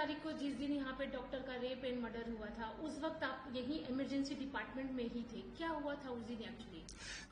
तारीख को जिस दिन यहाँ पे डॉक्टर का रेप एंड मर्डर हुआ था, उस वक्त आप यही इमरजेंसी डिपार्टमेंट में ही थे। क्या हुआ था उस दिन एक्चुअली?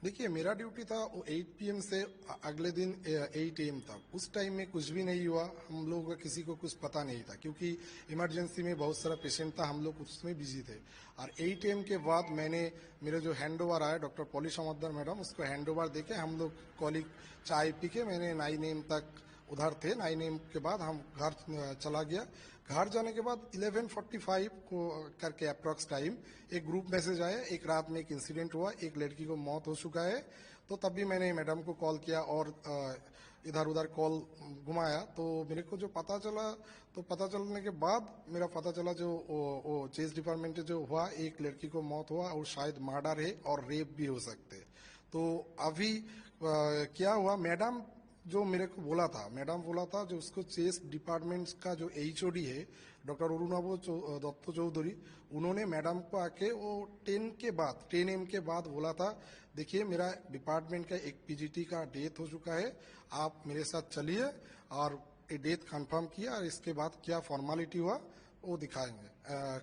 देखिए, मेरा ड्यूटी था वो 8 PM से अगले दिन 8 AM तक। उस टाइम में कुछ भी नहीं हुआ, हम लोगों का किसी को कुछ पता नहीं था, क्योंकि इमरजेंसी में बहुत सारा पेशेंट था, हम लोग उसमें बिजी थे। और 8 AM के बाद मैंने मेरे जो हैंड ओवर आया डॉक्टर पॉली समद्दर मैडम, उसको हैंड ओवर देके हम लोग कॉलिग चाय पी के मैंने 9 AM तक उधर थे। 9 AM के बाद हम घर चला गया। घर जाने के बाद 11:45 को करके अप्रॉक्स टाइम एक ग्रुप मैसेज आया, एक रात में एक इंसिडेंट हुआ, एक लड़की को मौत हो चुका है। तो तब भी मैंने मैडम को कॉल किया और इधर उधर कॉल घुमाया। तो मेरे को जो पता चला, तो पता चलने के बाद मेरा पता चला जो वो चेस डिपार्टमेंट जो हुआ, एक लड़की को मौत हुआ और शायद मर्डर है और रेप भी हो सकते। तो अभी क्या हुआ, मैडम जो मेरे को बोला था, मैडम बोला था जो उसको चेस डिपार्टमेंट का जो HOD है डॉक्टर अरुणाभ दत्त चौधरी, उन्होंने मैडम को आके वो 10 AM के बाद बोला था, देखिए मेरा डिपार्टमेंट का एक PGT का डेथ हो चुका है, आप मेरे साथ चलिए और ये डेथ कंफर्म किया और इसके बाद क्या फॉर्मेलिटी हुआ वो दिखाएंगे,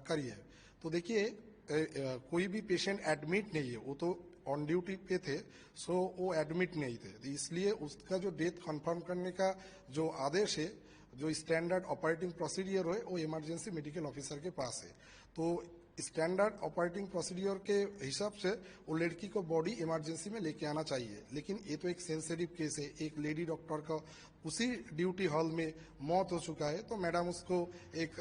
करिए। तो देखिए कोई भी पेशेंट एडमिट नहीं है, वो तो ऑन ड्यूटी पे थे, सो वो एडमिट नहीं थे। तो इसलिए उसका जो डेथ कंफर्म करने का जो आदेश है, जो स्टैंडर्ड ऑपरेटिंग प्रोसीडियर है, वो इमरजेंसी मेडिकल ऑफिसर के पास है। तो स्टैंडर्ड ऑपरेटिंग प्रोसीडियर के हिसाब से वो लड़की को बॉडी इमरजेंसी में लेके आना चाहिए। लेकिन ये तो एक सेंसिटिव केस है, एक लेडी डॉक्टर का उसी ड्यूटी हॉल में मौत हो चुका है। तो मैडम उसको एक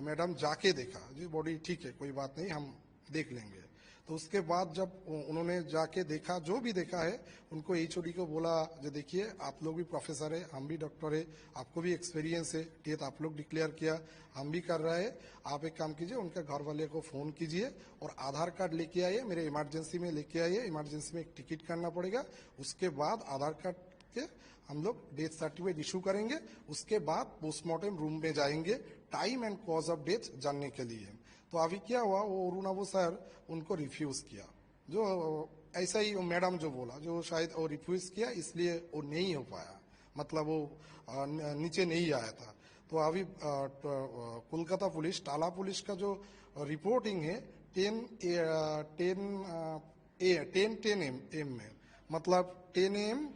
मैडम जाके देखा, जी बॉडी ठीक है, कोई बात नहीं, हम देख लेंगे। तो उसके बाद जब उन्होंने जाके देखा, जो भी देखा है, उनको HOD को बोला, जो देखिए आप लोग भी प्रोफेसर है, हम भी डॉक्टर है, आपको भी एक्सपीरियंस है, डेथ आप लोग डिक्लेयर किया, हम भी कर रहे हैं, आप एक काम कीजिए, उनके घर वाले को फोन कीजिए और आधार कार्ड लेके आइए, मेरे इमरजेंसी में लेके आइए, इमरजेंसी में एक टिकट करना पड़ेगा, उसके बाद आधार कार्ड के हम लोग डेथ सर्टिफिकेट इशू करेंगे, उसके बाद पोस्टमार्टम रूम में जाएंगे time and cause of death जानने के लिए। तो अभी क्या हुआ, वो अरुणाभ सर उनको रिफ्यूज किया, जो ऐसा ही मैडम जो बोला, जो शायद वो रिफ्यूज किया, इसलिए वो नहीं हो पाया, मतलब वो नीचे नहीं आया था। तो अभी कोलकाता पुलिस, टाला पुलिस का जो रिपोर्टिंग है 10 AM में, मतलब 10 AM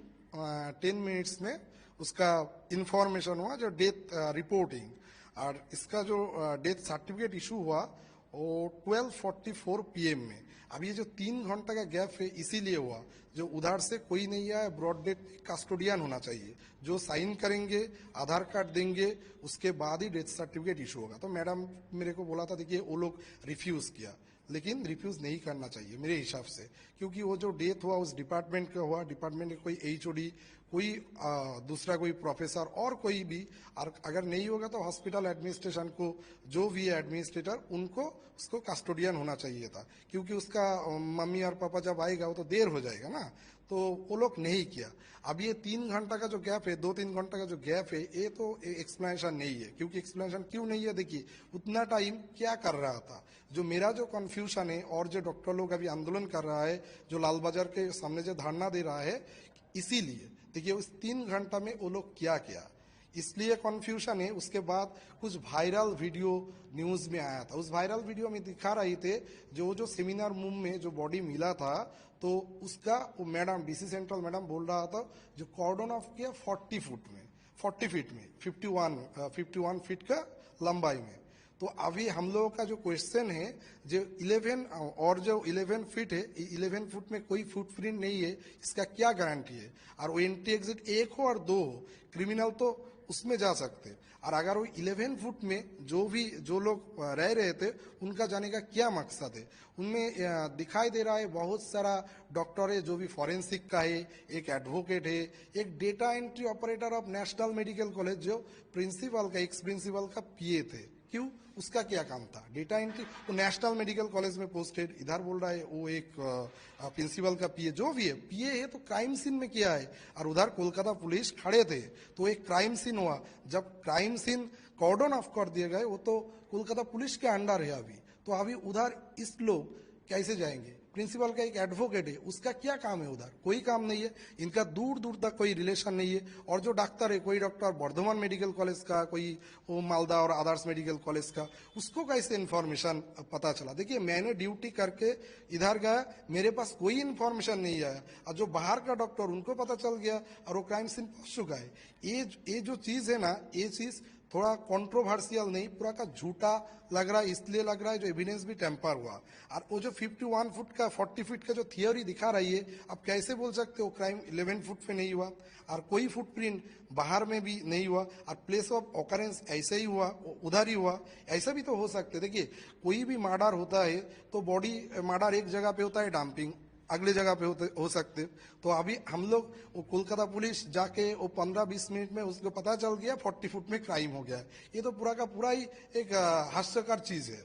10 मिनट्स में उसका इंफॉर्मेशन हुआ, जो डेथ रिपोर्टिंग, और इसका जो डेथ सर्टिफिकेट इशू हुआ वो 12:44 PM में। अब ये जो 3 घंटा का गैप है इसीलिए हुआ, जो उधर से कोई नहीं आया, ब्रॉड डेथ कस्टोडियन होना चाहिए, जो साइन करेंगे, आधार कार्ड देंगे, उसके बाद ही डेथ सर्टिफिकेट इशू होगा। तो मैडम मेरे को बोला था, देखिए वो लोग रिफ्यूज किया, लेकिन रिफ्यूज नहीं करना चाहिए मेरे हिसाब से, क्योंकि वो जो डेथ हुआ उस डिपार्टमेंट का हुआ, डिपार्टमेंट में कोई HOD, कोई दूसरा कोई प्रोफेसर और कोई भी, और अगर नहीं होगा तो हॉस्पिटल एडमिनिस्ट्रेशन को, जो भी है एडमिनिस्ट्रेटर, उनको उसको कस्टोडियन होना चाहिए था, क्योंकि उसका मम्मी और पापा जब आएगा वो तो देर हो जाएगा ना। तो वो लोग नहीं किया। अब ये 3 घंटा का जो गैप है, 2-3 घंटा का जो गैप है, ये तो एक्सप्लेनेशन नहीं है। क्योंकि एक्सप्लेनेशन क्यों नहीं है, देखिए उतना टाइम क्या कर रहा था, जो मेरा जो कंफ्यूजन है, और जो डॉक्टर लोग अभी आंदोलन कर रहा है, जो लाल बाजार के सामने जो धरना दे रहा है, इसीलिए देखिए उस 3 घंटा में वो लोग क्या किया, इसलिए कंफ्यूजन है। उसके बाद कुछ वायरल वीडियो न्यूज में आया था, उस वायरल वीडियो में दिखा रहे थे जो सेमिनार रूम में जो बॉडी मिला था, तो उसका वो मैडम DC सेंट्रल मैडम बोल रहा था, जो कॉर्डन ऑफ किया 40 फीट में, 51 फीट का लंबाई में। तो अभी हम लोगों का जो क्वेश्चन है, जो 11 और जो 11 फीट है, 11 फुट में कोई फुटप्रिंट नहीं है, इसका क्या गारंटी है? और वो एंट्री एग्जिट 1 हो और 2 हो, क्रिमिनल तो उसमें जा सकते। और अगर वो 11 फुट में जो लोग रह रहे थे, उनका जाने का क्या मकसद है? उनमें दिखाई दे रहा है बहुत सारा डॉक्टर है, जो भी फॉरेंसिक का है, एक एडवोकेट है, एक data entry operator of national medical college, जो प्रिंसिपल का, एक्स प्रिंसिपल का PA थे। क्यों? उसका क्या काम था? Data entry. वो नेशनल मेडिकल कॉलेज में पोस्टेड, इधर बोल रहा है वो एक प्रिंसिपल का PA, जो भी है PA है, तो क्राइम सीन में किया है। और उधर कोलकाता पुलिस खड़े थे, तो एक क्राइम सीन हुआ। जब क्राइम सीन कॉर्डन ऑफ कर दिए गए, वो तो कोलकाता पुलिस के अंडर है अभी। तो अभी उधर इस लोग कैसे जाएंगे? प्रिंसिपल का एक एडवोकेट है, उसका क्या काम है उधर? कोई काम नहीं है। इनका दूर दूर तक कोई रिलेशन नहीं है। और जो डॉक्टर है, कोई डॉक्टर बर्धमान मेडिकल कॉलेज का, कोई वो मालदा और आदर्श मेडिकल कॉलेज का, उसको कैसे इन्फॉर्मेशन पता चला? देखिए, मैंने ड्यूटी करके इधर गया, मेरे पास कोई इन्फॉर्मेशन नहीं आया, और जो बाहर का डॉक्टर उनको पता चल गया और वो क्राइम सीन पहुंच चुका है। ये जो चीज है ना, ये चीज थोड़ा कंट्रोवर्शियल नहीं, पूरा का झूठा लग रहा है। इसलिए लग रहा है जो एविडेंस भी टेम्पर हुआ। और वो जो 51 फुट का 40 फीट का जो थियोरी दिखा रही है, अब कैसे बोल सकते हो क्राइम 11 फुट पे नहीं हुआ? और कोई फुटप्रिंट बाहर में भी नहीं हुआ, और प्लेस ऑफ ऑकरेंस ऐसे ही हुआ, उधर ही हुआ, ऐसा भी तो हो सकते। देखिए, कोई भी मर्डर होता है तो बॉडी मर्डर एक जगह पे होता है, डंपिंग अगले जगह पे हो सकते। तो अभी हम लोग वो कोलकाता पुलिस जाके वो 15-20 मिनट में उसको पता चल गया 40 फुट में क्राइम हो गया। ये तो पूरा का पूरा ही एक हास्यकर चीज है।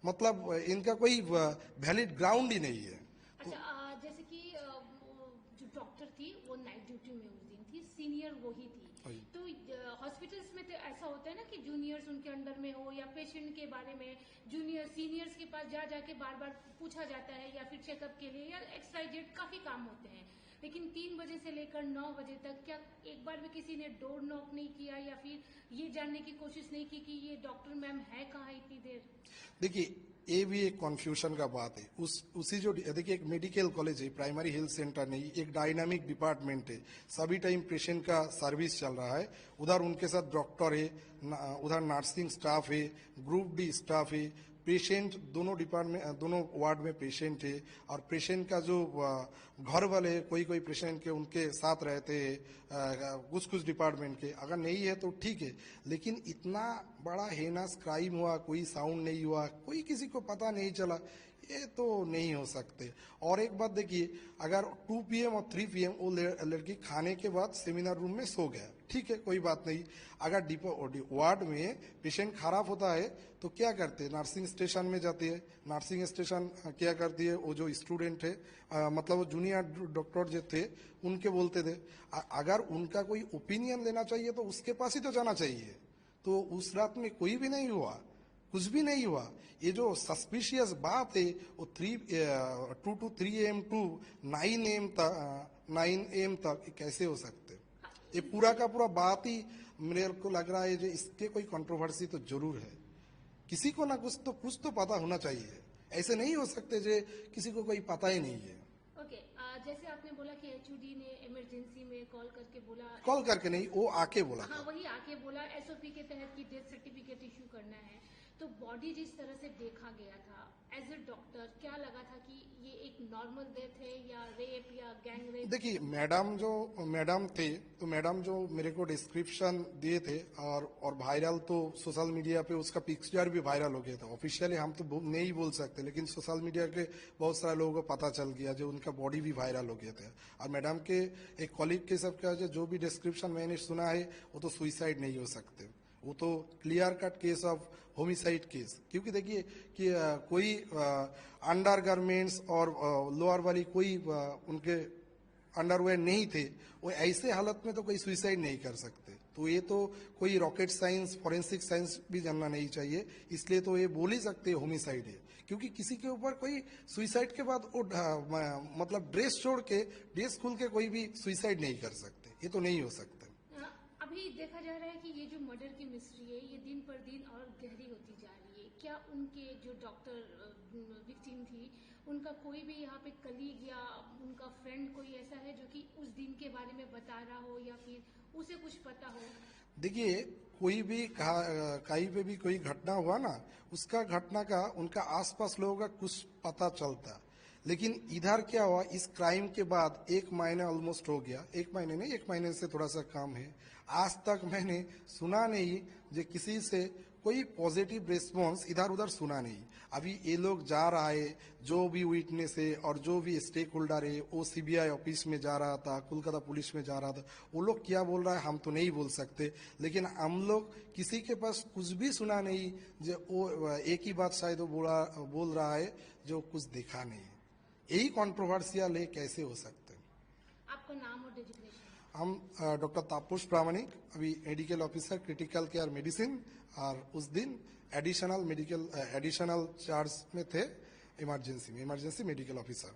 मतलब इनका कोई वैलिड ग्राउंड ही नहीं है। अच्छा, जैसे कि वो जो डॉक्टर थी वो नाइट ड्यूटी में उस दिन थी, सीनियर वही थी। तो हॉस्पिटल्स में तो ऐसा होता है ना कि जूनियर्स उनके अंडर में हो, या पेशेंट के बारे में जूनियर सीनियर्स के पास जा जाके बार बार पूछा जाता है, या फिर चेकअप के लिए, या एक्सवाइजेड काफी काम होते हैं। लेकिन 3 बजे से लेकर 9 बजे तक क्या एक बार भी किसी ने डोर नॉक नहीं किया, या फिर ये जानने की कोशिश नहीं की कि ये डॉक्टर मैम है कहाँ इतनी देर? देखिए, ये भी एक कंफ्यूजन का बात है। उसी जो देखिए, एक मेडिकल कॉलेज है, प्राइमरी हेल्थ सेंटर नहीं, एक डायनामिक डिपार्टमेंट है। सभी टाइम पेशेंट का सर्विस चल रहा है। उधर उनके साथ डॉक्टर है, उधर नर्सिंग स्टाफ है, ग्रुप डी स्टाफ है, पेशेंट दोनों डिपार्टमेंट दोनों वार्ड में पेशेंट है। और पेशेंट का जो घर वाले, कोई कोई पेशेंट के उनके साथ रहते हैं, कुछ कुछ डिपार्टमेंट के। अगर नहीं है तो ठीक है, लेकिन इतना बड़ा हेनस क्राइम हुआ, कोई साउंड नहीं हुआ, कोई किसी को पता नहीं चला, ये तो नहीं हो सकते। और एक बात देखिए, अगर 2 PM और 3 PM वो लड़की खाने के बाद सेमिनार रूम में सो गया, ठीक है, कोई बात नहीं। अगर वार्ड में पेशेंट खराब होता है तो क्या करते हैं? नर्सिंग स्टेशन में जाती है। नर्सिंग स्टेशन क्या करती है? वो जो स्टूडेंट है, मतलब वो जूनियर डॉक्टर जो थे, उनके बोलते थे। अगर उनका कोई ओपिनियन लेना चाहिए तो उसके पास ही तो जाना चाहिए। तो उस रात में कोई भी नहीं हुआ, कुछ भी नहीं हुआ। ये जो सस्पिशियस बात है, वो 2 to 3 AM टू 9 AM तक ये कैसे हो सकते? ये पूरा का पूरा बात ही मेरे को लग रहा है जो इसके कोई कंट्रोवर्सी तो जरूर है। किसी को ना कुछ तो पता होना चाहिए। ऐसे नहीं हो सकते जो किसी को कोई पता ही नहीं है। ओके, जैसे आपने बोला कि HOD ने इमरजेंसी में कॉल करके बोला, कॉल करके नहीं, वो आके बोला हाँ था। वही आके बोला SOP के तहत कि डेथ सर्टिफिकेट इश्यू करना है। तो बॉडी जिस तरह से देखा गया था, एज ए डॉक्टर क्या लगा था कि ये एक नॉर्मल डेथ है या रेप या गैंग रेप? देखिए, मैडम थे, तो मैडम जो मेरे को डिस्क्रिप्शन दिए थे, और वायरल तो सोशल मीडिया पे उसका पिक्चर भी वायरल हो गया था। ऑफिशियली हम तो नहीं बोल सकते, लेकिन सोशल मीडिया के बहुत सारे लोगों को पता चल गया, जो उनका बॉडी भी वायरल हो गया था। और मैडम के एक कॉलीग के सबका जो भी डिस्क्रिप्शन मैंने सुना है, वो तो सुइसाइड नहीं हो सकते, वो तो clear cut case of homicide case. क्योंकि देखिए कि कोई अंडर गारमेंट्स और लोअर वाली कोई उनके अंडरवेयर नहीं थे, वो ऐसे हालत में तो कोई सुइसाइड नहीं कर सकते। तो ये तो कोई रॉकेट साइंस, फॉरेंसिक साइंस भी जानना नहीं चाहिए। इसलिए तो ये बोल ही सकते होमिसाइड है, क्योंकि किसी के ऊपर कोई सुइसाइड के बाद वो मतलब ड्रेस छोड़ के, ड्रेस खोल के कोई भी सुइसाइड नहीं कर सकते। ये तो नहीं हो सकता। अभी देखा जा रहा है कि ये जो मर्डर की मिस्ट्री है ये दिन पर दिन और गहरी होती जा रही है। क्या उनके जो डॉक्टर विक्टिम थी, उनका कोई भी यहाँ पे कलीग या उनका फ्रेंड कोई ऐसा है जो कि उस दिन के बारे में बता रहा हो, या फिर उसे कुछ पता हो? देखिए, कोई भी कहीं पे भी कोई घटना हुआ ना, उसका घटना का उनका आसपास लोगों का कुछ पता चलता। लेकिन इधर क्या हुआ, इस क्राइम के बाद 1 महीना ऑलमोस्ट हो गया, 1 महीने नहीं, 1 महीने से थोड़ा सा कम है। आज तक मैंने सुना नहीं जो किसी से कोई पॉजिटिव रिस्पॉन्स इधर उधर सुना नहीं। अभी ये लोग जा रहा है, जो भी विटनेस है और जो भी स्टेक होल्डर है, वो CBI ऑफिस में जा रहा था, कोलकाता पुलिस में जा रहा था। वो लोग क्या बोल रहा है हम तो नहीं बोल सकते, लेकिन हम लोग किसी के पास कुछ भी सुना नहीं। जो वो एक ही बात शायद वो बोल रहा है जो कुछ देखा नहीं। यही कंट्रोवर्शियल है, कैसे हो सकते हैं? आपका नाम और डेजिग्नेशन? हम डॉक्टर तापस प्रामाणिक, अभी medical officer critical care medicine, और उस दिन एडिशनल चार्ज में थे, इमरजेंसी मेडिकल ऑफिसर।